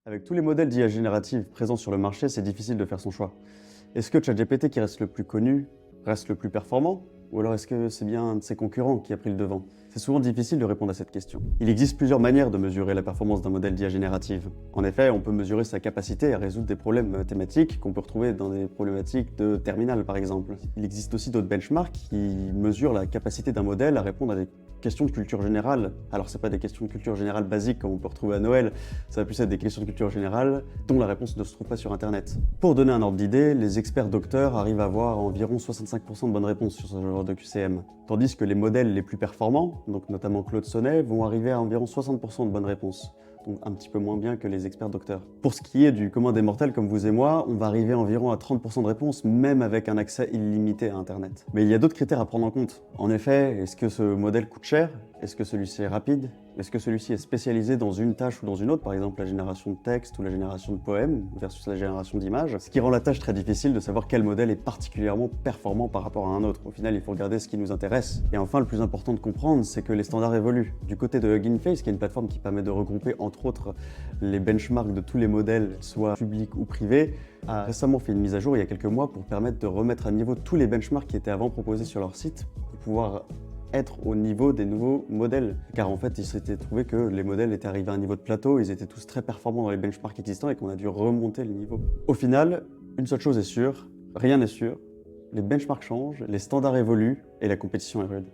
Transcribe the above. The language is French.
Avec tous les modèles d'IA générative présents sur le marché, c'est difficile de faire son choix. Est-ce que ChatGPT, qui reste le plus connu, reste le plus performant? Ou alors est-ce que c'est bien un de ses concurrents qui a pris le devant? C'est souvent difficile de répondre à cette question. Il existe plusieurs manières de mesurer la performance d'un modèle d'IA générative. En effet, on peut mesurer sa capacité à résoudre des problèmes mathématiques qu'on peut retrouver dans des problématiques de terminale par exemple. Il existe aussi d'autres benchmarks qui mesurent la capacité d'un modèle à répondre à des questions de culture générale. Alors c'est pas des questions de culture générale basiques comme on peut retrouver à Noël, ça va plus être des questions de culture générale dont la réponse ne se trouve pas sur internet. Pour donner un ordre d'idée, les experts docteurs arrivent à avoir environ 65% de bonnes réponses sur ce genre de QCM, tandis que les modèles les plus performants, donc notamment Claude Sonnet, vont arriver à environ 60% de bonnes réponses. Donc un petit peu moins bien que les experts docteurs. Pour ce qui est du commun des mortels comme vous et moi, on va arriver environ à 30% de réponses, même avec un accès illimité à Internet. Mais il y a d'autres critères à prendre en compte. En effet, est-ce que ce modèle coûte cher? Est-ce que celui-ci est rapide? Est-ce que celui-ci est spécialisé dans une tâche ou dans une autre, par exemple la génération de texte ou la génération de poèmes versus la génération d'images, ce qui rend la tâche très difficile de savoir quel modèle est particulièrement performant par rapport à un autre. Au final, il faut regarder ce qui nous intéresse. Et enfin, le plus important de comprendre, c'est que les standards évoluent. Du côté de Hugging Face, qui est une plateforme qui permet de regrouper entre autres les benchmarks de tous les modèles, soit publics ou privés, a récemment fait une mise à jour il y a quelques mois pour permettre de remettre à niveau tous les benchmarks qui étaient avant proposés sur leur site pour pouvoir être au niveau des nouveaux modèles. Car en fait, il s'était trouvé que les modèles étaient arrivés à un niveau de plateau, ils étaient tous très performants dans les benchmarks existants et qu'on a dû remonter le niveau. Au final, une seule chose est sûre, rien n'est sûr, les benchmarks changent, les standards évoluent et la compétition est rude.